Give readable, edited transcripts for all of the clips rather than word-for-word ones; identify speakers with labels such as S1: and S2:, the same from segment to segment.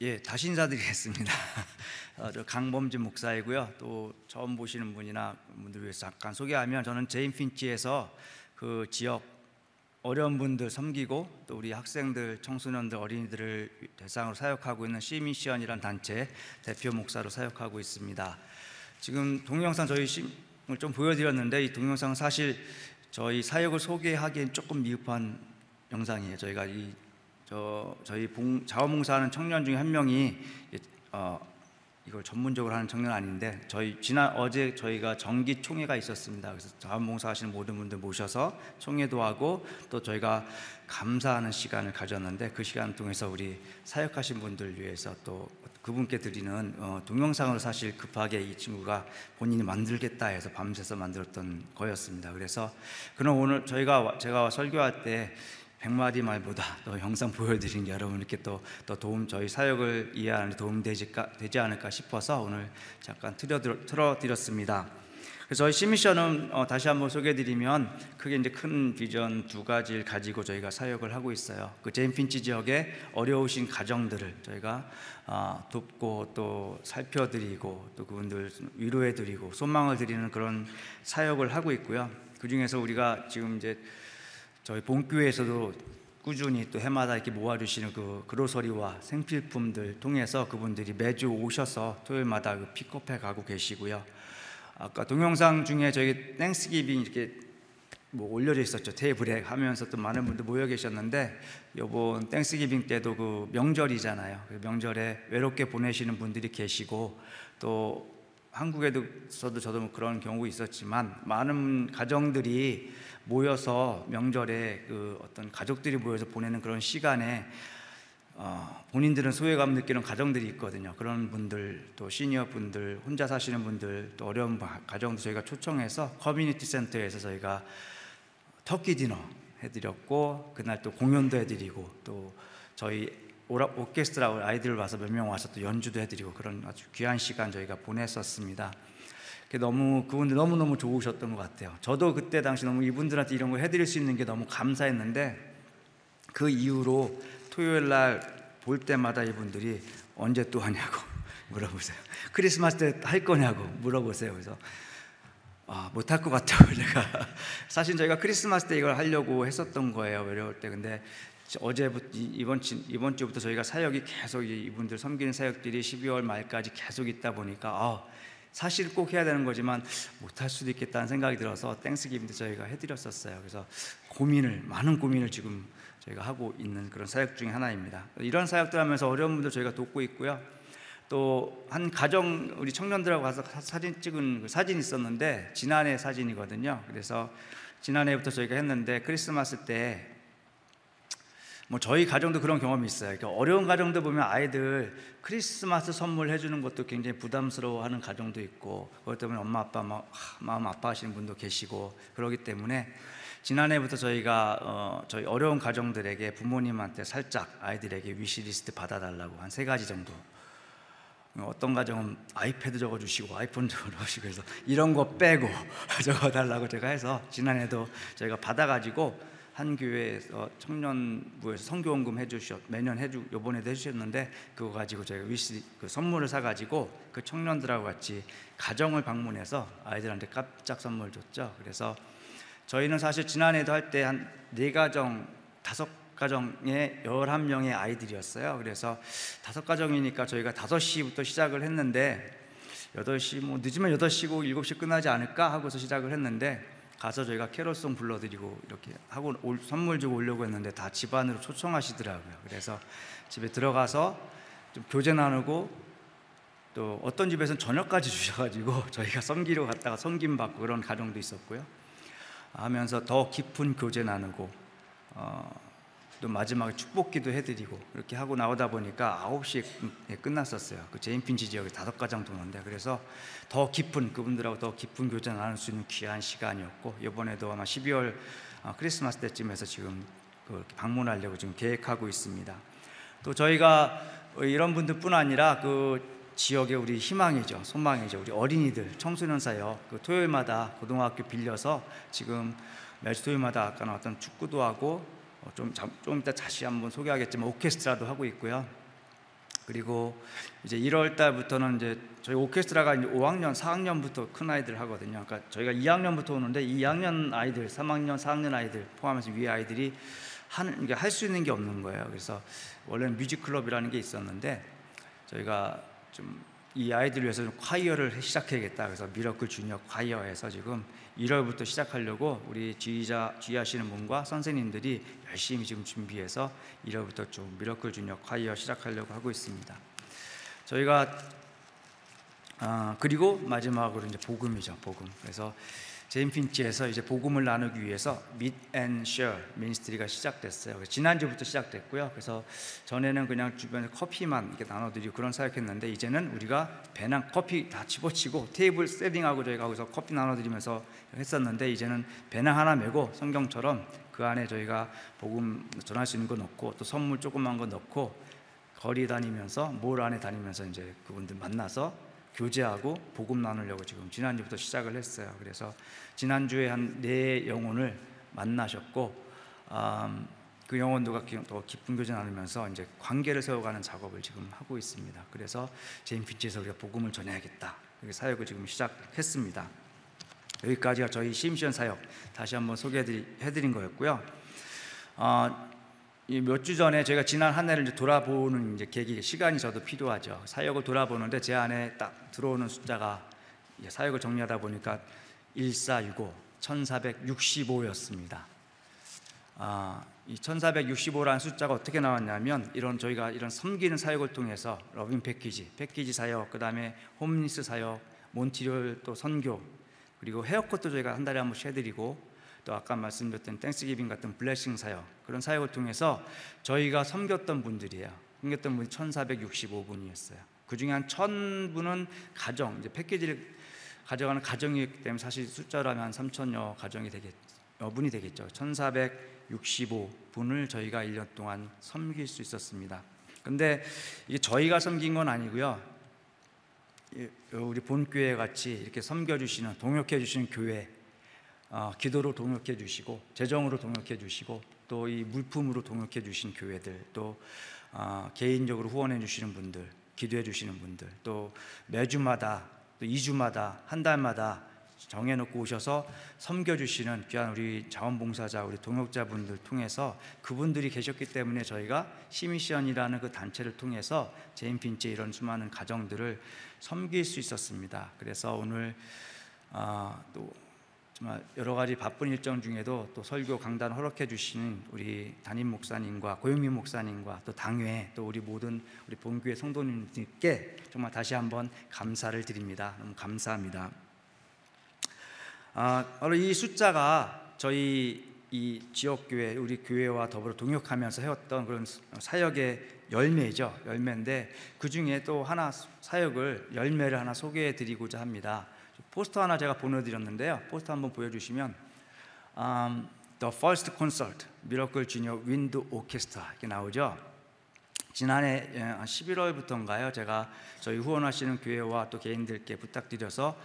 S1: 예, 다시 인사드리겠습니다. 저 강범진 목사이고요. 또 처음 보시는 분이나 분들 위해서 잠깐 소개하면, 저는 제인 핀치에서 그 지역 어려운 분들 섬기고 또 우리 학생들, 청소년들, 어린이들을 대상으로 사역하고 있는 C미션이라는 단체 대표 목사로 사역하고 있습니다. 지금 동영상 저희 을 좀 보여드렸는데, 이 동영상은 사실 저희 사역을 소개하기엔 조금 미흡한 영상이에요. 저희가 저희 자원봉사하는 청년 중에 한 명이 이걸 전문적으로 하는 청년 아닌데, 어제 저희가 정기 총회가 있었습니다. 그래서 자원봉사 하시는 모든 분들 모셔서 총회도 하고 또 저희가 감사하는 시간을 가졌는데, 그 시간 통해서 우리 사역하신 분들 위해서 또 그분께 드리는 동영상을 사실 급하게 이 친구가 본인이 만들겠다 해서 밤새서 만들었던 거였습니다. 그래서 그럼 오늘 제가 설교할 때 100마디 말보다 또 영상 보여드리는 게 여러분께 또 도움, 저희 사역을 이해하는 데 도움 되지 않을까 싶어서 오늘 잠깐 틀어드렸습니다. 그래서 저희 C미션은 다시 한번 소개해드리면, 크게 이제 큰 비전 두 가지를 가지고 저희가 사역을 하고 있어요. 그 제인 핀치 지역의 어려우신 가정들을 저희가 돕고 또 살펴드리고 또 그분들 위로해드리고 소망을 드리는 그런 사역을 하고 있고요. 그 중에서 우리가 지금 이제 저희 본교회에서도 꾸준히 또 해마다 이렇게 모아주시는 그 그로서리와 생필품들 통해서 그분들이 매주 오셔서 토요일마다 그 픽업해 가고 계시고요. 아까 동영상 중에 저희 땡스기빙 이렇게 올려져 있었죠. 테이블에 하면서 또 많은 분들 모여 계셨는데, 이번 땡스기빙 때도 그 명절이잖아요. 그 명절에 외롭게 보내시는 분들이 계시고, 또 한국에서도 저도 그런 경우 있었지만, 많은 가정들이 모여서 명절에 어떤 가족들이 모여서 보내는 그런 시간에 본인들은 소외감 느끼는 가정들이 있거든요. 그런 분들, 또 시니어 분들, 혼자 사시는 분들, 또 어려운 가정도 저희가 초청해서 커뮤니티 센터에서 저희가 터키 디너 해드렸고, 그날 또 공연도 해드리고, 또 저희 오케스트라 아이들 와서 몇 명 와서 또 연주도 해드리고, 그런 아주 귀한 시간 저희가 보냈었습니다. 그분들 너무너무 좋으셨던 것 같아요. 저도 그때 당시 너무 이분들한테 이런 거 해드릴 수 있는 게 너무 감사했는데, 그 이후로 토요일 날 볼 때마다 이분들이 언제 또 하냐고 물어보세요. 크리스마스 때 할 거냐고 물어보세요. 그래서 못할 것 같다고 제가 사실 저희가 크리스마스 때 이걸 하려고 했었던 거예요, 외로울 때. 근데 어제부터 이번 주부터 저희가 사역이 계속, 이분들 섬기는 사역들이 12월 말까지 계속 있다 보니까 사실 꼭 해야 되는 거지만 못할 수도 있겠다는 생각이 들어서 땡스기빙도 저희가 해드렸었어요. 그래서 많은 고민을 지금 저희가 하고 있는 그런 사역 중에 하나입니다. 이런 사역들 하면서 어려운 분들 저희가 돕고 있고요. 또 한 가정, 우리 청년들하고 가서 사진 찍은 그 사진이 있었는데, 지난해 사진이거든요. 그래서 지난해부터 저희가 했는데, 크리스마스 때 저희 가정도 그런 경험이 있어요. 그러니까 어려운 가정들 보면 아이들 크리스마스 선물 해주는 것도 굉장히 부담스러워하는 가정도 있고, 그것 때문에 엄마 아빠 마음 아파하시는 분도 계시고, 그러기 때문에 지난해부터 저희가 저희 어려운 가정들에게 부모님한테 살짝 아이들에게 위시리스트 받아달라고 한 3가지 정도, 어떤 가정은 아이패드 적어주시고 아이폰 적어주시고 해서 이런 거 빼고 적어달라고 제가 해서 지난해도 저희가 받아가지고 한 교회에서 청년부에서 선교원금 매년 요번에도 해주셨는데, 그거 가지고 저희가 그 선물을 사가지고 그 청년들하고 같이 가정을 방문해서 아이들한테 깜짝 선물 줬죠. 그래서 저희는 사실 지난해도 할 때 한 4가정, 5가정에 11명의 아이들이었어요. 그래서 5가정이니까 저희가 5시부터 시작을 했는데, 8시, 늦으면 8시고 7시 끝나지 않을까 하고서 시작을 했는데, 가서 저희가 캐롤송 불러드리고 이렇게 하고 선물 주고 오려고 했는데 다 집안으로 초청하시더라고요. 그래서 집에 들어가서 좀 교제 나누고, 또 어떤 집에서는 저녁까지 주셔가지고 저희가 섬기러 갔다가 섬김받고 그런 가정도 있었고요. 하면서 더 깊은 교제 나누고, 또 마지막에 축복기도 해드리고, 이렇게 하고 나오다 보니까 9시에 끝났었어요. 그 제인 핀치 지역에 5가정 도는데, 그래서 그분들하고 더 깊은 교제 나눌 수 있는 귀한 시간이었고, 이번에도 아마 12월 크리스마스 때쯤에서 지금 그렇게 방문하려고 지금 계획하고 있습니다. 또 저희가 이런 분들뿐 아니라 그 지역의 우리 희망이죠, 소망이죠, 우리 어린이들, 청소년 사역, 그 토요일마다 고등학교 빌려서 지금 매주 토요일마다 아까 나왔던 축구도 하고, 좀 이따 다시 한번 소개하겠지만 오케스트라도 하고 있고요. 그리고 이제 1월 달부터는 이제 저희 오케스트라가 이제 5학년, 4학년부터 큰 아이들 하거든요. 그러니까 저희가 2학년부터 오는데 2학년 아이들, 3학년, 4학년 아이들 포함해서 위에 아이들이 할 수 있는 게 없는 거예요. 그래서 원래는 뮤직클럽이라는 게 있었는데 저희가 좀 이 아이들을 위해서 좀 콰이어를 시작해야겠다. 그래서 미러클 주니어 콰이어에서 지금 1월부터 시작하려고 우리 지휘하시는 분과 선생님들이 열심히 지금 준비해서 1월부터 좀 미러클 주니어 콰이어 시작하려고 하고 있습니다. 저희가 그리고 마지막으로 이제 복음이죠. 복음. 그래서 제인 핀치에서 이제 복음을 나누기 위해서 Meet and Share 미니스트리가 시작됐어요. 지난주부터 시작됐고요. 그래서 전에는 그냥 주변에 커피만 이렇게 나눠드리고 그런 사역했는데 이제는 우리가 배낭 커피 다 집어치고 테이블 세팅하고 저희가 거기서 커피 나눠드리면서 했었는데 이제는 배낭 하나 메고 성경처럼 그 안에 저희가 복음 전할 수 있는 거 넣고 또 선물 조그만 거 넣고 거리 다니면서 몰 안에 다니면서 이제 그분들 만나서 교제하고 복음 나누려고 지금 지난주부터 시작을 했어요. 그래서 지난주에 한 4영혼을 만나셨고 그 영혼들과 더 깊은 교제 나누면서 이제 관계를 세워가는 작업을 지금 하고 있습니다. 그래서 제인 핀치에서 우리가 복음을 전해야겠다. 사역을 지금 시작했습니다. 여기까지가 저희 심시연 사역 다시 한번 소개해드린 거였고요. 몇 주 전에 저희가 지난 한 해를 이제 돌아보는 이제 계기, 시간이 저도 필요하죠. 사역을 돌아보는데 제 안에 딱 들어오는 숫자가 사역을 정리하다 보니까 1465, 1465였습니다. 이 1465라는 숫자가 어떻게 나왔냐면 저희가 이런 섬기는 사역을 통해서 러빙 패키지 사역, 그 다음에 홈리스 사역, 몬티리올 또 선교, 그리고 헤어컷도 저희가 한 달에 한 번씩 해드리고 또 아까 말씀드렸던 땡스기빙 같은 블레싱 사역, 그런 사역을 통해서 저희가 섬겼던 분들이에요. 섬겼던 분이 1465분이었어요. 그 중에 한 1000분은 가정, 이제 패키지를 가져가는 가정이기 때문에 사실 숫자라면 한 3000여 가정이 분이 되겠죠. 1465분을 저희가 1년 동안 섬길 수 있었습니다. 근데 이게 저희가 섬긴 건 아니고요. 우리 본교회 같이 이렇게 섬겨주시는, 동역해주시는 교회, 기도로 동역해 주시고 재정으로 동역해 주시고 또 이 물품으로 동역해 주신 교회들, 또 개인적으로 후원해 주시는 분들, 기도해 주시는 분들, 또 매주마다 또 2주마다 한 달마다 정해놓고 오셔서 섬겨주시는 귀한 우리 자원봉사자, 우리 동역자분들 통해서 그분들이 계셨기 때문에 저희가 시미션이라는 그 단체를 통해서 제인 핀치 이런 수많은 가정들을 섬길 수 있었습니다. 그래서 오늘 또 정말 여러 가지 바쁜 일정 중에도 또 설교 강단 허락해 주시는 우리 담임 목사님과 고영민 목사님과 또 당회 또 우리 모든 우리 본교회 성도님들께 정말 다시 한번 감사를 드립니다. 너무 감사합니다. 바로 이 숫자가 저희 이 지역교회, 우리 교회와 더불어 동역하면서 해왔던 그런 사역의 열매죠. 열매인데 그 중에 또 하나 사역을 열매를 하나 소개해 드리고자 합니다. 포스터 하나 제가 보내드렸는데요. 포스터 한번 보여주시면 The First Concert, Miracle Junior Wind Orchestra 이렇게 나오죠. 지난해 11월부터인가요? 제가 저희 후원하시는 교회와 또 개인들께 부탁드려서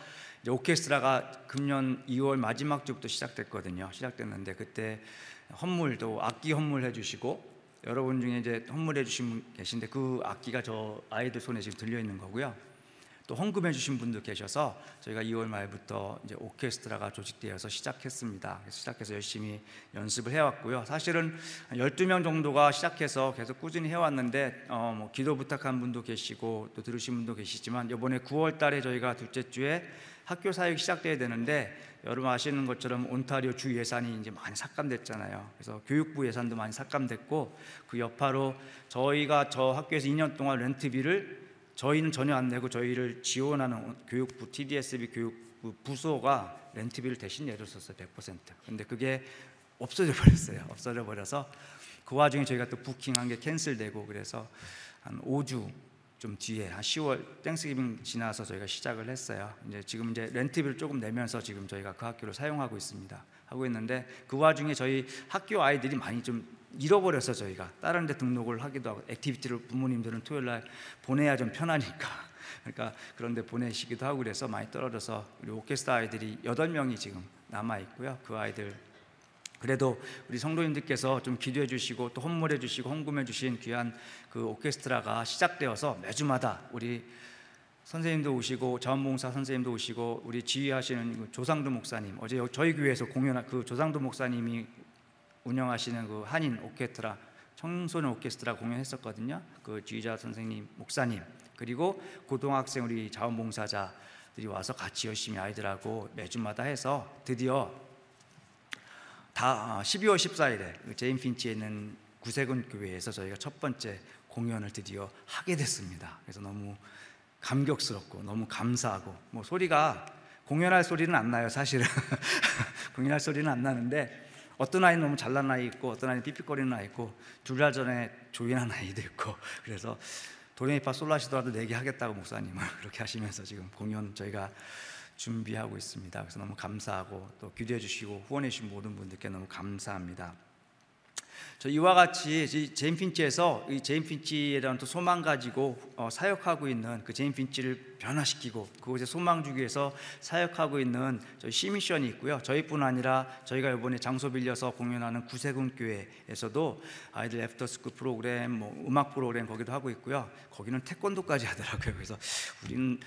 S1: 이제 오케스트라가 금년 2월 마지막 주부터 시작됐는데 그때 헌물도 악기 헌물 해주시고 여러분 중에 이제 헌물해 주신 분 계신데 그 악기가 저 아이들 손에 지금 들려 있는 거고요. 또 헌금해 주신 분도 계셔서 저희가 2월 말부터 이제 오케스트라가 조직되어서 시작했습니다. 시작해서 열심히 연습을 해왔고요. 사실은 12명 정도가 시작해서 계속 꾸준히 해왔는데 뭐 기도 부탁한 분도 계시고 또 들으신 분도 계시지만 이번에 9월 달에 저희가 둘째 주에 학교 사역이 시작돼야 되는데 여러분 아시는 것처럼 온타리오 주 예산이 이제 많이 삭감됐잖아요. 그래서 교육부 예산도 많이 삭감됐고 그 여파로 저희가 저 학교에서 2년 동안 렌트비를 저희는 전혀 안 내고 저희를 지원하는 교육부 TDSB 교육부 부서가 렌트비를 대신 내줬었어요. 100%. 근데 그게 없어져 버려서 그 와중에 저희가 또 부킹한 게 캔슬되고 그래서 한 5주 좀 뒤에 한 10월 땡스기빙 지나서 저희가 시작을 했어요. 지금 렌트비를 조금 내면서 지금 저희가 그 학교를 사용하고 있는데 그 와중에 저희 학교 아이들이 많이 좀 잃어버려서 저희가 다른 데 등록을 하기도 하고 액티비티를 부모님들은 토요일 날 보내야 좀 편하니까 그러니까 그런 데 보내시기도 하고 그래서 많이 떨어져서 우리 오케스트라 아이들이 8명이 지금 남아 있고요. 그 아이들 그래도 우리 성도님들께서 좀 기도해 주시고 또 헌물해 주시고 헌금해 주신 귀한 그 오케스트라가 시작되어서 매주마다 우리 선생님도 오시고 자원봉사 선생님도 오시고 우리 지휘하시는 조상도 목사님, 어제 저희 교회에서 공연한 그 조상도 목사님이 운영하시는 그 한인 오케스트라, 청소년 오케스트라 공연했었거든요. 그 지휘자 선생님, 목사님, 그리고 고등학생 우리 자원봉사자들이 와서 같이 열심히 아이들하고 매주마다 해서 드디어 다 12월 14일에 제인 핀치에 있는 구세군 교회에서 저희가 첫 번째 공연을 드디어 하게 됐습니다. 그래서 너무 감격스럽고 너무 감사하고, 뭐 소리가 공연할 소리는 안 나요 사실은. 공연할 소리는 안 나는데 어떤 아이는 너무 잘난 아이 있고 어떤 아이는 삐삐거리는 아이 있고 두 달 전에 조인한 아이도 있고, 그래서 도레미파 솔라시도라도 내게 하겠다고 목사님은 그렇게 하시면서 지금 공연 저희가 준비하고 있습니다. 그래서 너무 감사하고 또 기도해 주시고 후원해 주신 모든 분들께 너무 감사합니다. 저 이와 같이 제인 핀치에서 이 제인 핀치에 대한 또 소망 가지고 사역하고 있는 그 제인 핀치를 변화시키고 그곳에 소망 주기 위해서 사역하고 있는 저희 시미션이 있고요. 저희뿐 아니라 저희가 이번에 장소 빌려서 공연하는 구세군 교회에서도 아이들 애프터스쿨 프로그램, 뭐 음악 프로그램 거기도 하고 있고요. 거기는 태권도까지 하더라고요. 그래서 우리는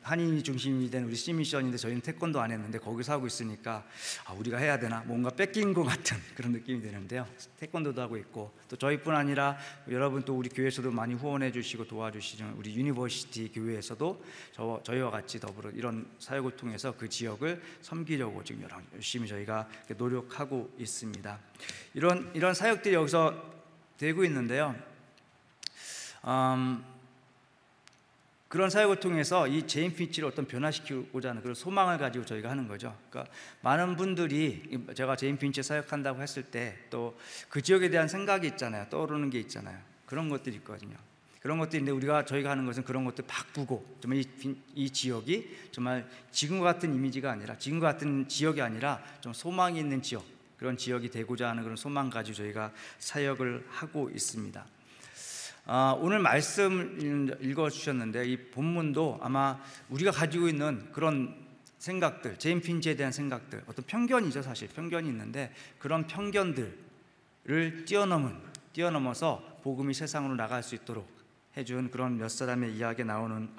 S1: 한인이 중심이 된 우리 C미션인데 저희는 태권도 안 했는데 거기서 하고 있으니까 우리가 해야 되나 뭔가 뺏긴 것 같은 그런 느낌이 드는데요. 태권도도 하고 있고 또 저희뿐 아니라 여러분 또 우리 교회에서도 많이 후원해 주시고 도와주시는 우리 유니버시티 교회에서도 저희와 같이 더불어 이런 사역을 통해서 그 지역을 섬기려고 지금 열심히 저희가 노력하고 있습니다. 이런 사역들이 여기서 되고 있는데요. 그런 사역을 통해서 이 제인 핀치를 어떤 변화시키고자 하는 그런 소망을 가지고 저희가 하는 거죠. 그러니까 많은 분들이 제가 제인 핀치에 사역한다고 했을 때 또 그 지역에 대한 생각이 있잖아요. 떠오르는 게 있잖아요. 그런 것들이 있거든요. 그런 것들인데 저희가 하는 것은 그런 것들 바꾸고 정말 이 지역이 정말 지금과 같은 이미지가 아니라 지금과 같은 지역이 아니라 좀 소망이 있는 지역, 그런 지역이 되고자 하는 그런 소망 가지고 저희가 사역을 하고 있습니다. 오늘 말씀 읽어주셨는데 이 본문도 아마 우리가 가지고 있는 그런 생각들, 제인 핀치에 대한 생각들, 어떤 편견이죠. 사실 편견이 있는데 그런 편견들을 뛰어넘어서 복음이 세상으로 나갈 수 있도록 해준 그런 몇 사람의 이야기가 나오는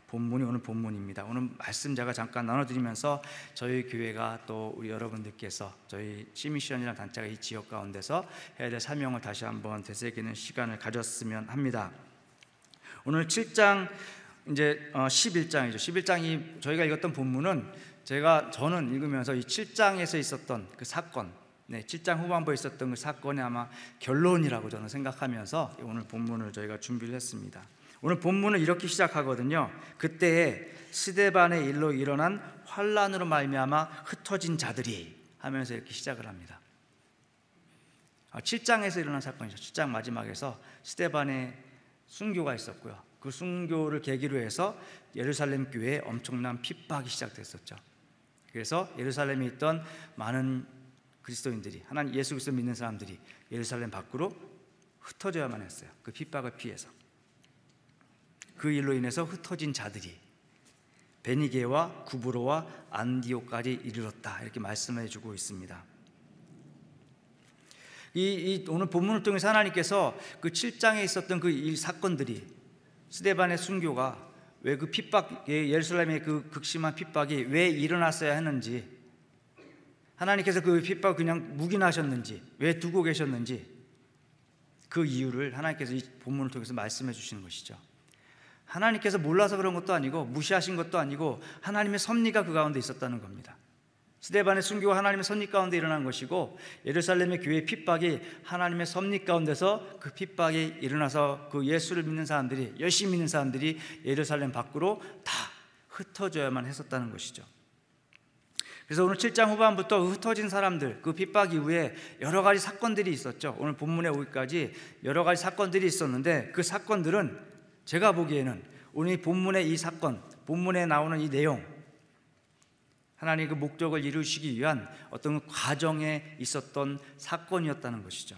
S1: 본문이 오늘 본문입니다. 오늘 말씀 제가 잠깐 나눠드리면서 저희 교회가 또 우리 여러분들께서 저희 C미션이라는 단체가 이 지역 가운데서 해야 될 사명을 다시 한번 되새기는 시간을 가졌으면 합니다. 오늘 7장 이제 11장이죠. 11장이 저희가 읽었던 본문은 저는 읽으면서 이 7장에서 있었던 그 사건, 7장 후반부에 있었던 그 사건이 아마 결론이라고 저는 생각하면서 오늘 본문을 저희가 준비를 했습니다. 오늘 본문은 이렇게 시작하거든요. 그때에 스데반의 일로 일어난 환난으로 말미암아 흩어진 자들이 하면서 이렇게 시작을 합니다. 7장에서 일어난 사건이죠. 7장 마지막에서 스데반의 순교가 있었고요. 그 순교를 계기로 해서 예루살렘 교회에 엄청난 핍박이 시작됐었죠. 그래서 예루살렘에 있던 많은 그리스도인들이, 하나님 예수 그리스도 믿는 사람들이 예루살렘 밖으로 흩어져야만 했어요. 그 핍박을 피해서. 그 일로 인해서 흩어진 자들이 베니게와 구브로와 안디옥까지 이르렀다, 이렇게 말씀해 주고 있습니다. 오늘 본문을 통해서 하나님께서 그 7장에 있었던 그 사건들이, 스데반의 순교가 왜 그 핍박, 예루살렘의 그 극심한 핍박이 왜 일어났어야 했는지, 하나님께서 그 핍박을 그냥 묵인하셨는지, 왜 두고 계셨는지, 그 이유를 하나님께서 이 본문을 통해서 말씀해 주시는 것이죠. 하나님께서 몰라서 그런 것도 아니고 무시하신 것도 아니고 하나님의 섭리가 그 가운데 있었다는 겁니다. 스데반의 순교가 하나님의 섭리 가운데 일어난 것이고, 예루살렘의 교회의 핍박이 하나님의 섭리 가운데서 그 핍박이 일어나서 그 예수를 믿는 사람들이, 열심히 믿는 사람들이 예루살렘 밖으로 다 흩어져야만 했었다는 것이죠. 그래서 오늘 7장 후반부터 흩어진 사람들, 그 핍박 이후에 여러 가지 사건들이 있었죠. 오늘 본문에 오기까지 여러 가지 사건들이 있었는데 그 사건들은 제가 보기에는 오늘 본문의 이 사건, 본문에 나오는 이 내용, 하나님의 그 목적을 이루시기 위한 어떤 과정에 있었던 사건이었다는 것이죠.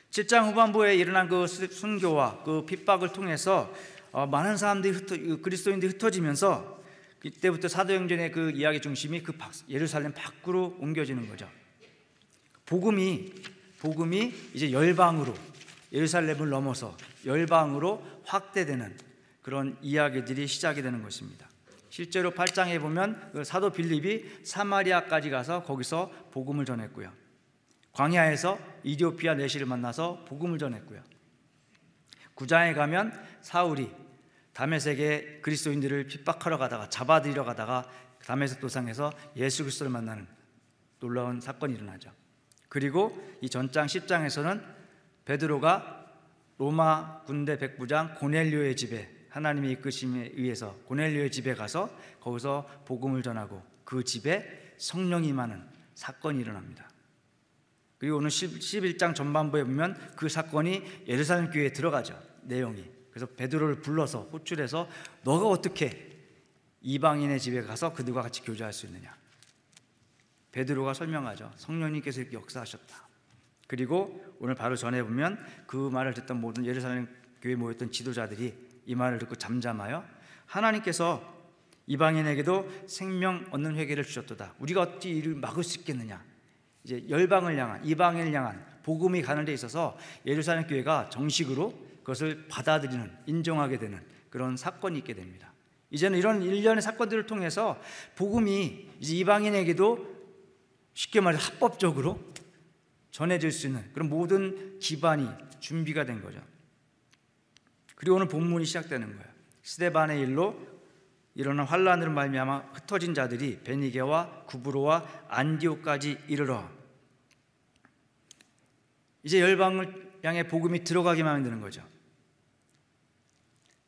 S1: 7장 후반부에 일어난 그 순교와 그 핍박을 통해서 많은 사람들이 그리스도인들이 흩어지면서 이때부터 사도행전의 그 이야기 중심이 그 예루살렘 밖으로 옮겨지는 거죠. 복음이 이제 열방으로, 예루살렘을 넘어서 열방으로 확대되는 그런 이야기들이 시작이 되는 것입니다. 실제로 8장에 보면 그 사도 빌립이 사마리아까지 가서 거기서 복음을 전했고요. 광야에서 이디오피아 내시를 만나서 복음을 전했고요. 9장에 가면 사울이 다메섹에 그리스도인들을 핍박하러 가다가, 잡아들이러 가다가 다메섹 도상에서 예수 그리스도를 만나는 놀라운 사건이 일어나죠. 그리고 이 전장 10장에서는 베드로가 로마 군대 백부장 고넬료의 집에, 하나님의 이끄심에 의해서 고넬료의 집에 가서 거기서 복음을 전하고 그 집에 성령이 임하는 사건이 일어납니다. 그리고 오늘 11장 전반부에 보면 그 사건이 예루살렘 교회에 들어가죠. 내용이. 그래서 베드로를 불러서 호출해서 너가 어떻게 이방인의 집에 가서 그들과 같이 교제할 수 있느냐. 베드로가 설명하죠. 성령님께서 이렇게 역사하셨다. 그리고 오늘 바로 전에 보면 그 말을 듣던 모든 예루살렘 교회에 모였던 지도자들이 이 말을 듣고 잠잠하여 하나님께서 이방인에게도 생명 얻는 회개를 주셨도다. 우리가 어찌 이를 막을 수 있겠느냐. 이제 열방을 향한, 이방인을 향한 복음이 가는 데 있어서 예루살렘 교회가 정식으로 그것을 받아들이는, 인정하게 되는 그런 사건이 있게 됩니다. 이제는 이런 일련의 사건들을 통해서 복음이 이제 이방인에게도 쉽게 말해 합법적으로 전해질 수 있는 그런 모든 기반이 준비가 된 거죠. 그리고 오늘 본문이 시작되는 거예요. 스데반의 일로 일어난 환란으로 말미암아 흩어진 자들이 베니게와 구브로와 안디옥까지 이르러, 이제 열방을 향해 복음이 들어가기만 하면 되는 거죠.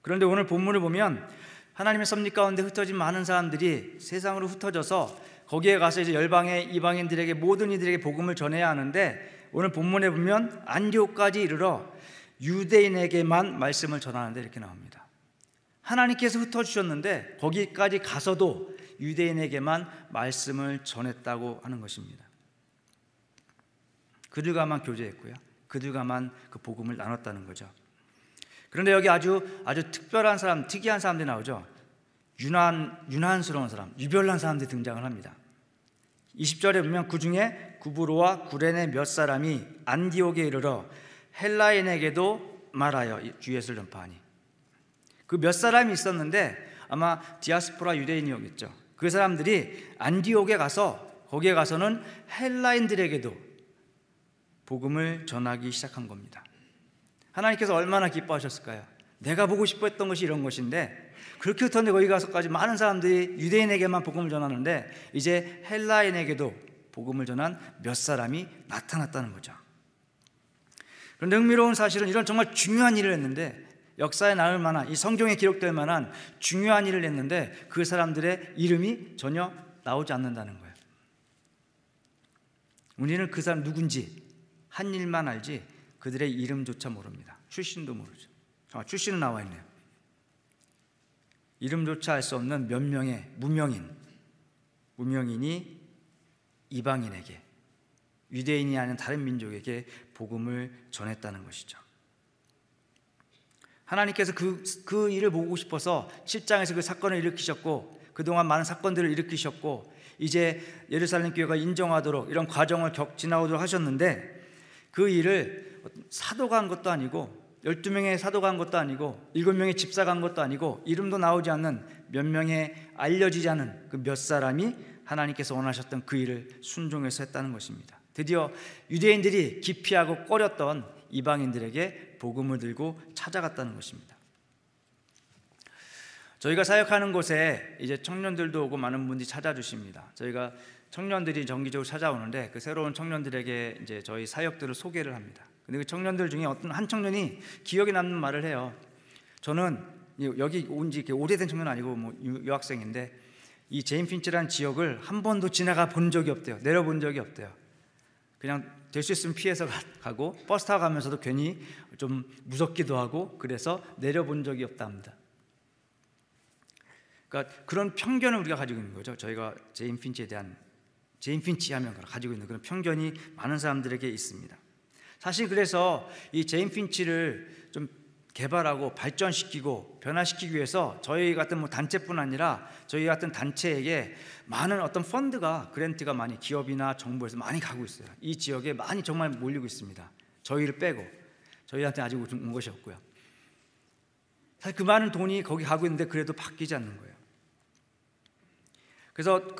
S1: 그런데 오늘 본문을 보면 하나님의 섭리 가운데 흩어진 많은 사람들이 세상으로 흩어져서 거기에 가서 이제 열방의 이방인들에게, 모든 이들에게 복음을 전해야 하는데, 오늘 본문에 보면 안디옥까지 이르러 유대인에게만 말씀을 전하는데 이렇게 나옵니다. 하나님께서 흩어주셨는데 거기까지 가서도 유대인에게만 말씀을 전했다고 하는 것입니다. 그들과만 교제했고요, 그들과만 그 복음을 나눴다는 거죠. 그런데 여기 아주 특별한 사람, 특이한 사람들이 나오죠. 유난스러운 사람, 유별난 사람들이 등장을 합니다. 20절에 보면 그 중에 구브로와 구레네 몇 사람이 안디옥에 이르러 헬라인에게도 말하여 주예수를 전파하니. 그 몇 사람이 있었는데 아마 디아스포라 유대인이었겠죠. 그 사람들이 안디옥에 가서, 거기에 가서는 헬라인들에게도 복음을 전하기 시작한 겁니다. 하나님께서 얼마나 기뻐하셨을까요? 내가 보고 싶어 했던 것이 이런 것인데, 그렇게 흩었는데 거기 가서까지 많은 사람들이 유대인에게만 복음을 전하는데 이제 헬라인에게도 복음을 전한 몇 사람이 나타났다는 거죠. 그런데 흥미로운 사실은 이런 정말 중요한 일을 했는데, 역사에 남을 만한, 이 성경에 기록될 만한 중요한 일을 했는데 그 사람들의 이름이 전혀 나오지 않는다는 거예요. 우리는 그 사람 누군지, 한 일만 알지 그들의 이름조차 모릅니다. 출신도 모르죠. 출신은 나와 있네요. 이름조차 알 수 없는 몇 명의 무명인이 이방인에게, 유대인이 아닌 다른 민족에게 복음을 전했다는 것이죠. 하나님께서 그 일을 보고 싶어서 7장에서 그 사건을 일으키셨고, 그동안 많은 사건들을 일으키셨고, 이제 예루살렘 교회가 인정하도록 이런 과정을 지나오도록 하셨는데, 그 일을 사도가 한 것도 아니고, 12명의 사도가 한 것도 아니고, 7명의 집사가 한 것도 아니고, 이름도 나오지 않는 몇 명의 알려지지 않은 그 몇 사람이 하나님께서 원하셨던 그 일을 순종해서 했다는 것입니다. 드디어 유대인들이 기피하고 꺼렸던 이방인들에게 복음을 들고 찾아갔다는 것입니다. 저희가 사역하는 곳에 이제 청년들도 오고 많은 분들이 찾아주십니다. 저희가 청년들이 정기적으로 찾아오는데 그 새로운 청년들에게 이제 저희 사역들을 소개를 합니다. 근데 그 청년들 중에 어떤 한 청년이 기억에 남는 말을 해요. 저는 여기 온 지 오래된 청년 아니고 뭐 유학생인데 이 제인 핀치라는 지역을 한 번도 지나가 본 적이 없대요. 내려본 적이 없대요. 그냥 될 수 있으면 피해서 가고 버스 타고 가면서도 괜히 좀 무섭기도 하고 그래서 내려본 적이 없답니다. 그러니까 그런 편견을 우리가 가지고 있는 거죠. 저희가 제인 핀치에 대한, 제인 핀치 하면 가지고 있는 그런 편견이 많은 사람들에게 있습니다. 사실 그래서 이 제인 핀치를 좀 개발하고 발전시키고 변화시키기 위해서 저희 같은 단체뿐 아니라 저희 같은 단체에게 많은 어떤 펀드가, 그랜트가 많이 기업이나 정부에서 많이 가고 있어요. 이 지역에 많이 정말 몰리고 있습니다. 저희를 빼고 저희한테 아직 온 것이 없고요. 사실 그 많은 돈이 거기 가고 있는데 그래도 바뀌지 않는 거예요. 그래서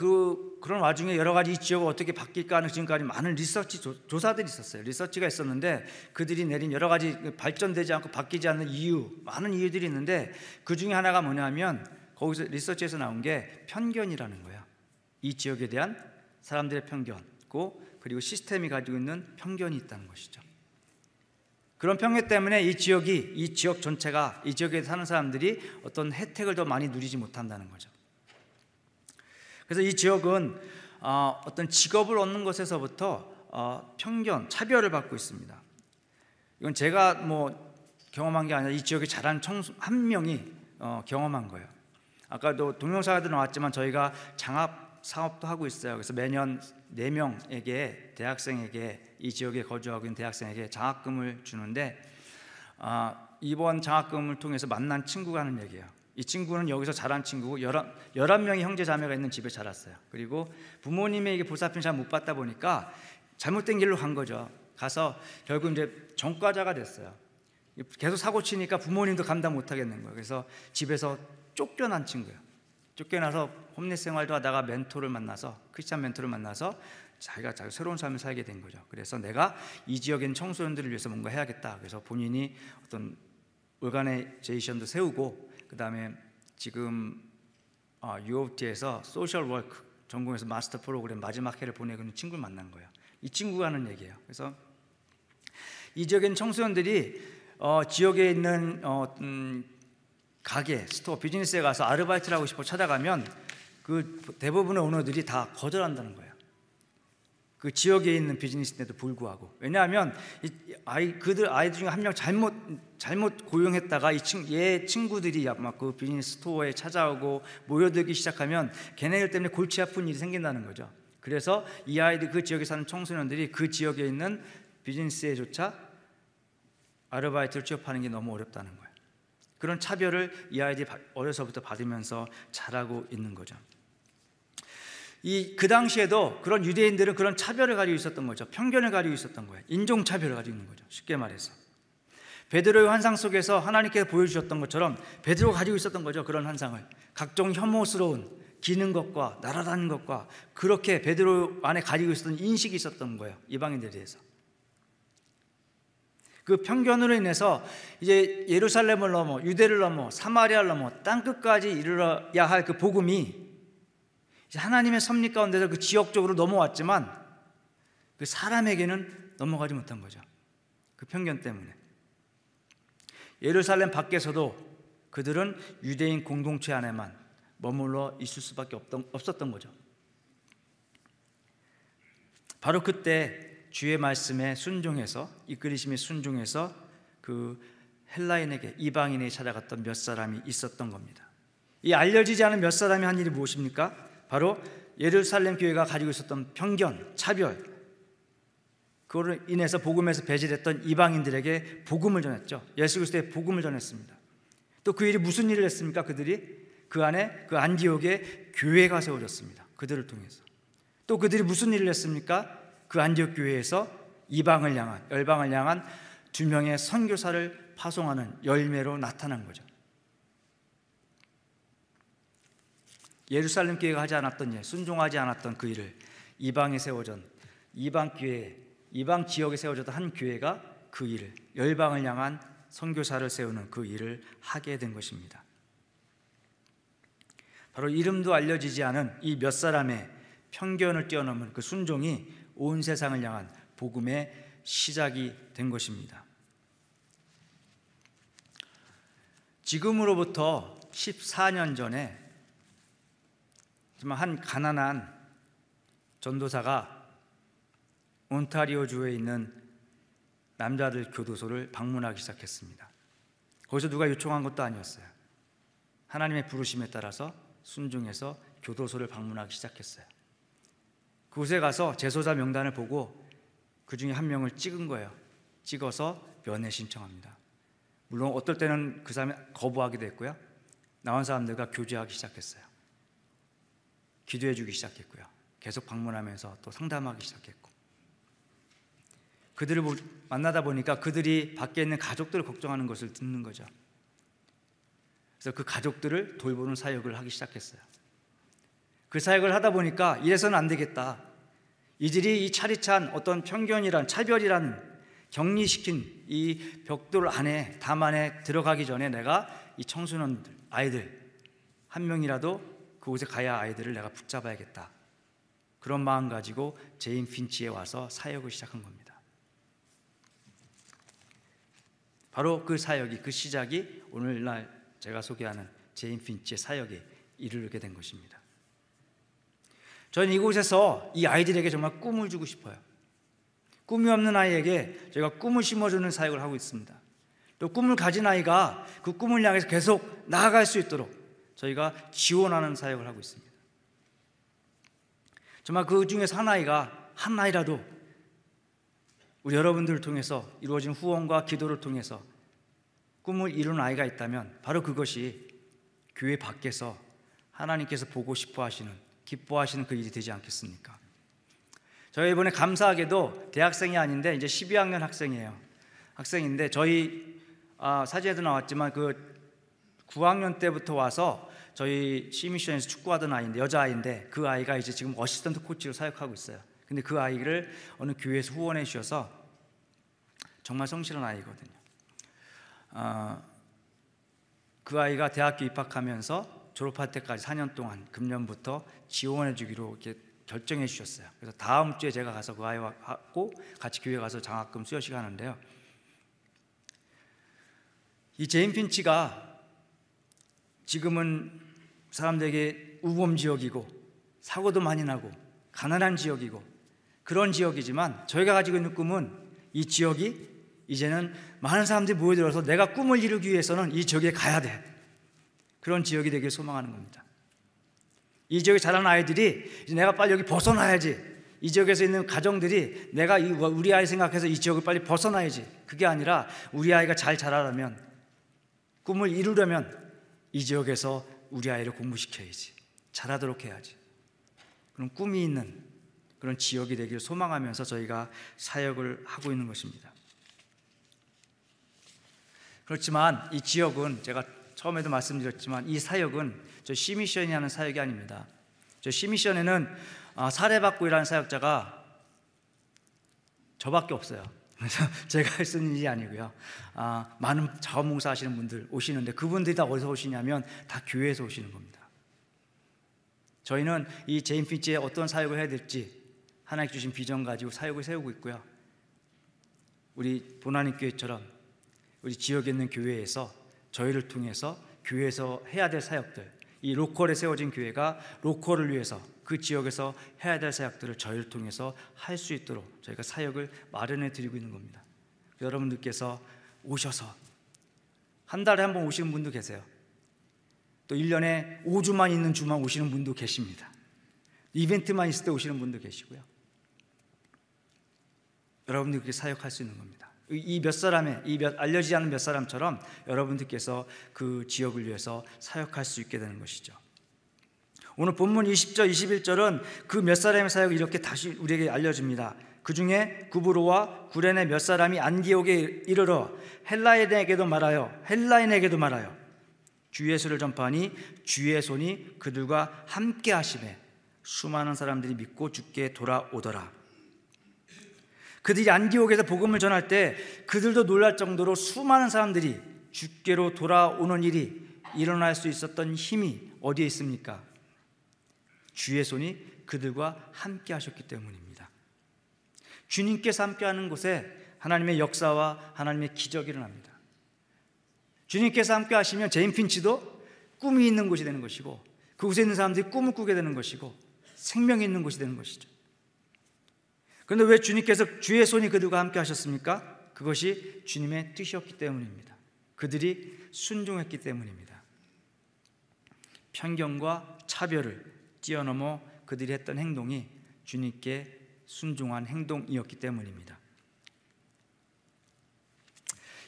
S1: 그런 와중에 여러 가지 이 지역이 어떻게 바뀔까 하는 지금까지 많은 리서치 조사들이 있었어요. 리서치가 있었는데 그들이 내린 여러 가지 발전되지 않고 바뀌지 않는 이유, 많은 이유들이 있는데 그 중에 하나가 뭐냐면 거기서 리서치에서 나온 게 편견이라는 거예요. 이 지역에 대한 사람들의 편견고, 그리고 시스템이 가지고 있는 편견이 있다는 것이죠. 그런 편견 때문에 이 지역 전체가, 이 지역에 사는 사람들이 어떤 혜택을 더 많이 누리지 못한다는 거죠. 그래서 이 지역은 어떤 직업을 얻는 것에서부터 편견, 차별을 받고 있습니다. 이건 제가 경험한 게 아니라 이 지역에 자란 청소 한 명이 경험한 거예요. 아까도 동영상에도 나왔지만 저희가 장학 사업도 하고 있어요. 그래서 매년 4명에게, 대학생에게, 이 지역에 거주하고 있는 대학생에게 장학금을 주는데, 이번 장학금을 통해서 만난 친구가 하는 얘기예요. 이 친구는 여기서 자란 친구고 11명의 형제 자매가 있는 집에 자랐어요. 그리고 부모님에게 보살핌 잘 못 받다 보니까 잘못된 길로 간 거죠. 가서 결국 이제 전과자가 됐어요. 계속 사고 치니까 부모님도 감당 못 하겠는 거예요. 그래서 집에서 쫓겨난 친구예요. 쫓겨나서 홈리스 생활도 하다가 멘토를 만나서, 크리스찬 멘토를 만나서 자기가 새로운 삶을 살게 된 거죠. 그래서 내가 이 지역에 있는 청소년들을 위해서 뭔가 해야겠다. 그래서 본인이 어떤 오가나이제이션도 세우고, 그 다음에 지금 UOT에서 소셜 워크 전공에서 마스터 프로그램 마지막 해를 보내고 있는 친구를 만난 거예요. 이 친구가 하는 얘기예요. 그래서 이 지역에 있는 청소년들이 지역에 있는 가게, 스토어, 비즈니스에 가서 아르바이트를 하고 싶어 찾아가면 그 대부분의 오너들이 다 거절한다는 거예요. 그 지역에 있는 비즈니스인데도 불구하고. 왜냐하면 그들 아이들 중에 한 명 잘못 고용했다가 얘 친구들이 막 그 비즈니스 스토어에 찾아오고 모여들기 시작하면 걔네들 때문에 골치 아픈 일이 생긴다는 거죠. 그래서 이 아이들, 그 지역에 사는 청소년들이 그 지역에 있는 비즈니스에조차 아르바이트를 취업하는 게 너무 어렵다는 거예요. 그런 차별을 이 아이들이 어려서부터 받으면서 자라고 있는 거죠. 그 당시에도 그런 유대인들은 그런 차별을 가지고 있었던 거죠. 편견을 가지고 있었던 거예요. 인종차별을 가지고 있는 거죠. 쉽게 말해서 베드로의 환상 속에서 하나님께서 보여주셨던 것처럼 베드로가 가지고 있었던 거죠. 그런 환상을, 각종 혐오스러운 기는 것과 날아다니는 것과, 그렇게 베드로 안에 가지고 있었던 인식이 있었던 거예요. 이방인들에 대해서. 그 편견으로 인해서 이제 예루살렘을 넘어, 유대를 넘어, 사마리아를 넘어 땅끝까지 이르러야 할 그 복음이 하나님의 섭리 가운데서 그 지역적으로 넘어왔지만 그 사람에게는 넘어가지 못한 거죠. 그 편견 때문에. 예루살렘 밖에서도 그들은 유대인 공동체 안에만 머물러 있을 수밖에 없었던 거죠. 바로 그때 주의 말씀에 순종해서, 이끌리심에 순종해서 그 헬라인에게, 이방인에게 찾아갔던 몇 사람이 있었던 겁니다. 이 알려지지 않은 몇 사람이 한 일이 무엇입니까? 바로 예루살렘 교회가 가지고 있었던 편견, 차별, 그거로 인해서 복음에서 배제됐던 이방인들에게 복음을 전했죠. 예수 그리스도의 복음을 전했습니다. 또 그 일이 무슨 일을 했습니까? 그들이 그 안에, 그 안디옥에 교회가 세워졌습니다. 그들을 통해서. 또 그들이 무슨 일을 했습니까? 그 안디옥 교회에서 이방을 향한, 열방을 향한 2명의 선교사를 파송하는 열매로 나타난 거죠. 예루살렘 교회가 하지 않았던 일, 순종하지 않았던 그 일을 이방에 세워진, 이방 교회, 이방 지역에 세워졌던 한 교회가 그 일을, 열방을 향한 선교사를 세우는 그 일을 하게 된 것입니다. 바로 이름도 알려지지 않은 이 몇 사람의 편견을 뛰어넘은 그 순종이 온 세상을 향한 복음의 시작이 된 것입니다. 지금으로부터 14년 전에 한 가난한 전도사가 온타리오주에 있는 남자들 교도소를 방문하기 시작했습니다. 거기서 누가 요청한 것도 아니었어요. 하나님의 부르심에 따라서 순종해서 교도소를 방문하기 시작했어요. 그곳에 가서 재소자 명단을 보고 그 중에 한 명을 찍은 거예요. 찍어서 면회 신청합니다. 물론 어떨 때는 그 사람이 거부하기도 했고요. 나온 사람들과 교제하기 시작했어요. 기도해 주기 시작했고요. 계속 방문하면서 또 상담하기 시작했고, 그들을 만나다 보니까 그들이 밖에 있는 가족들을 걱정하는 것을 듣는 거죠. 그래서 그 가족들을 돌보는 사역을 하기 시작했어요. 그 사역을 하다 보니까 이래서는 안 되겠다. 이들이 이 차리찬 어떤 편견이란 차별이란 격리시킨 이 벽돌 안에, 담 안에 들어가기 전에 내가 이 청소년들, 아이들 한 명이라도 그곳에 가야 아이들을 내가 붙잡아야겠다. 그런 마음 가지고 제인 핀치에 와서 사역을 시작한 겁니다. 바로 그 사역이, 그 시작이 오늘날 제가 소개하는 제인 핀치의 사역에 이르게 된 것입니다. 저는 이곳에서 이 아이들에게 정말 꿈을 주고 싶어요. 꿈이 없는 아이에게 저희가 꿈을 심어주는 사역을 하고 있습니다. 또 꿈을 가진 아이가 그 꿈을 향해서 계속 나아갈 수 있도록 저희가 지원하는 사역을 하고 있습니다. 정말 그 중에서 한 아이라도 우리 여러분들을 통해서 이루어진 후원과 기도를 통해서 꿈을 이루는 아이가 있다면 바로 그것이 교회 밖에서 하나님께서 보고 싶어 하시는, 기뻐하시는 그 일이 되지 않겠습니까? 저희 이번에 감사하게도 대학생이 아닌데 이제 12학년 학생인데 저희 사진에도 나왔지만 그 9학년 때부터 와서 저희 C미션에서 축구하던 아이인데, 여자아이인데 그 아이가 이제 지금 어시스턴트 코치로 사역하고 있어요. 근데 그 아이를 어느 교회에서 후원해 주셔서 정말 성실한 아이거든요. 그 아이가 대학교 입학하면서 졸업할 때까지 4년 동안 금년부터 지원해 주기로 이렇게 결정해 주셨어요. 그래서 다음 주에 제가 가서 그 아이와 하고 같이 교회 가서 장학금 수여식 하는데요. 이 제인 핀치가 지금은 사람들에게 우범 지역이고 사고도 많이 나고 가난한 지역이고 그런 지역이지만 저희가 가지고 있는 꿈은 이 지역이 이제는 많은 사람들이 모여들어서 내가 꿈을 이루기 위해서는 이 지역에 가야 돼. 그런 지역이 되길 소망하는 겁니다. 이 지역에 자라는 아이들이 이제 내가 빨리 여기 벗어나야지. 이 지역에서 있는 가정들이 내가 우리 아이 생각해서 이 지역을 빨리 벗어나야지. 그게 아니라 우리 아이가 잘 자라려면, 꿈을 이루려면 이 지역에서 우리 아이를 공부시켜야지. 잘하도록 해야지. 그런 꿈이 있는 그런 지역이 되기를 소망하면서 저희가 사역을 하고 있는 것입니다. 그렇지만 이 지역은 제가 처음에도 말씀드렸지만 이 사역은 저 C미션이 하는 사역이 아닙니다. 저 C미션에는 사례받고 일하는 사역자가 저밖에 없어요. 그래서 제가 할 수 있는 일이 아니고요. 많은 자원봉사 하시는 분들 오시는데 그분들이 다 어디서 오시냐면 다 교회에서 오시는 겁니다. 저희는 이 제인 핀치에 어떤 사역을 해야 될지 하나님 주신 비전 가지고 사역을 세우고 있고요. 우리 보나님 교회처럼 우리 지역에 있는 교회에서 저희를 통해서 교회에서 해야 될 사역들, 이 로컬에 세워진 교회가 로컬을 위해서 그 지역에서 해야 될 사역들을 저희를 통해서 할 수 있도록 저희가 사역을 마련해 드리고 있는 겁니다. 여러분들께서 오셔서 한 달에 한 번 오시는 분도 계세요. 또 1년에 5주만 있는 주만 오시는 분도 계십니다. 이벤트만 있을 때 오시는 분도 계시고요. 여러분들이 그렇게 사역할 수 있는 겁니다. 이 몇 사람의, 알려지지 않은 몇 사람처럼 여러분들께서 그 지역을 위해서 사역할 수 있게 되는 것이죠. 오늘 본문 20절, 21절은 그 몇 사람의 사역이 이렇게 다시 우리에게 알려집니다. 그 중에 구브로와 구레네 몇 사람이 안디옥에 이르러 헬라인에게도 말하여 주 예수를 전파하니 주의 손이 그들과 함께 하시매 수많은 사람들이 믿고 주께 돌아오더라. 그들이 안디옥에서 복음을 전할 때 그들도 놀랄 정도로 수많은 사람들이 주께로 돌아오는 일이 일어날 수 있었던 힘이 어디에 있습니까? 주의 손이 그들과 함께 하셨기 때문입니다. 주님께서 함께하는 곳에 하나님의 역사와 하나님의 기적이 일어납니다. 주님께서 함께 하시면 제인 핀치도 꿈이 있는 곳이 되는 것이고 그곳에 있는 사람들이 꿈을 꾸게 되는 것이고 생명이 있는 곳이 되는 것이죠. 그런데 왜 주님께서 주의 손이 그들과 함께 하셨습니까? 그것이 주님의 뜻이었기 때문입니다. 그들이 순종했기 때문입니다. 편견과 차별을 뛰어넘어 그들이 했던 행동이 주님께 순종한 행동이었기 때문입니다.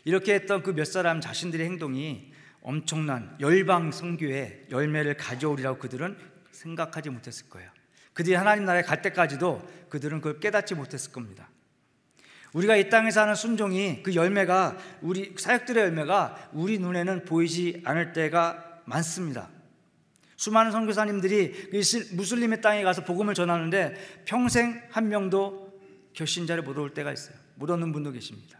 S1: 이렇게 했던 그 몇 사람 자신들의 행동이 엄청난 열방 선교의 열매를 가져오리라고 그들은 생각하지 못했을 거예요. 그들이 하나님 나라에 갈 때까지도 그들은 그걸 깨닫지 못했을 겁니다. 우리가 이 땅에서 하는 순종이, 그 열매가, 우리 사역들의 열매가 우리 눈에는 보이지 않을 때가 많습니다. 수많은 선교사님들이 무슬림의 땅에 가서 복음을 전하는데 평생 한 명도 결신자를 못 얻을 때가 있어요. 못 얻는 분도 계십니다.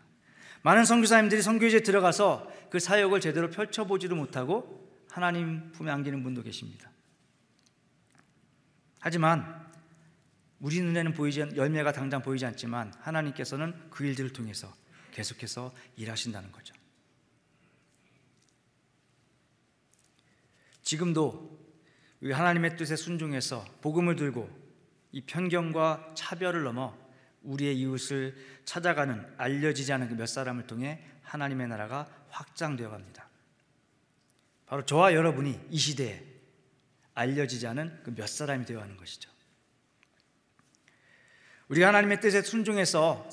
S1: 많은 선교사님들이 선교지에 들어가서 그 사역을 제대로 펼쳐보지도 못하고 하나님 품에 안기는 분도 계십니다. 하지만 우리 눈에는 열매가 당장 보이지 않지만 하나님께서는 그 일들을 통해서 계속해서 일하신다는 거죠. 지금도 우리 하나님의 뜻에 순종해서 복음을 들고 이 편견과 차별을 넘어 우리의 이웃을 찾아가는, 알려지지 않은 그 몇 사람을 통해 하나님의 나라가 확장되어 갑니다. 바로 저와 여러분이 이 시대에 알려지지 않은 그 몇 사람이 되어 가는 것이죠. 우리가 하나님의 뜻에 순종해서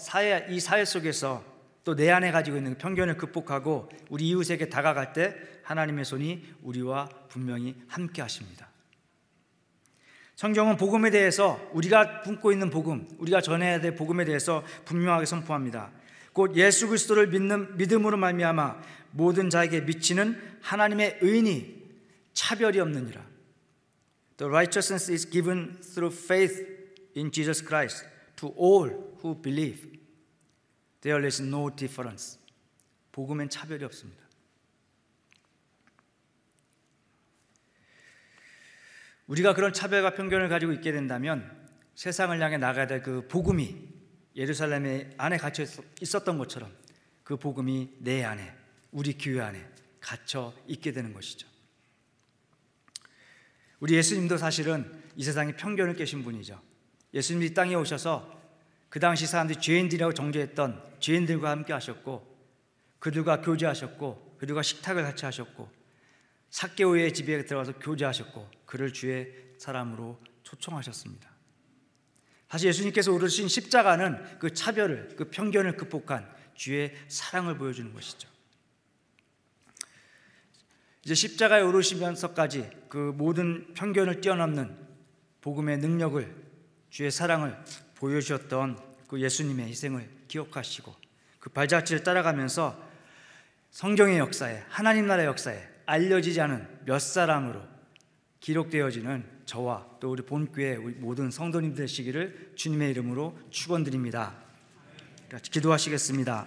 S1: 이 사회 속에서 또 내 안에 가지고 있는 편견을 극복하고 우리 이웃에게 다가갈 때 하나님의 손이 우리와 분명히 함께 하십니다. 성경은 복음에 대해서, 우리가 품고 있는 복음, 우리가 전해야 될 복음에 대해서 분명하게 선포합니다. 곧 예수 그리스도를 믿음으로 말미암아 모든 자에게 미치는 하나님의 의인이 차별이 없느니라. The righteousness is given through faith in Jesus Christ to all who believe. There is no difference. 복음엔 차별이 없습니다. 우리가 그런 차별과 편견을 가지고 있게 된다면 세상을 향해 나가야 될 그 복음이 예루살렘 안에 갇혀 있었던 것처럼 그 복음이 내 안에, 우리 교회 안에 갇혀 있게 되는 것이죠. 우리 예수님도 사실은 이 세상에 편견을 깨신 분이죠. 예수님이 이 땅에 오셔서 그 당시 사람들이 죄인들이라고 정죄했던 죄인들과 함께 하셨고, 그들과 교제하셨고, 그들과 식탁을 같이 하셨고, 삭개오의 집에 들어가서 교제하셨고, 그를 주의 사람으로 초청하셨습니다. 사실 예수님께서 오르신 십자가는 그 차별을, 그 편견을 극복한 주의 사랑을 보여주는 것이죠. 이제 십자가에 오르시면서까지 그 모든 편견을 뛰어넘는 복음의 능력을, 주의 사랑을 보여주셨던 그 예수님의 희생을 기억하시고 그 발자취를 따라가면서 성경의 역사에, 하나님 나라의 역사에 알려지지 않은 몇 사람으로 기록되어지는 저와 또 우리 본교회 우리 모든 성도님들 되시기를 주님의 이름으로 축원드립니다. 기도하시겠습니다.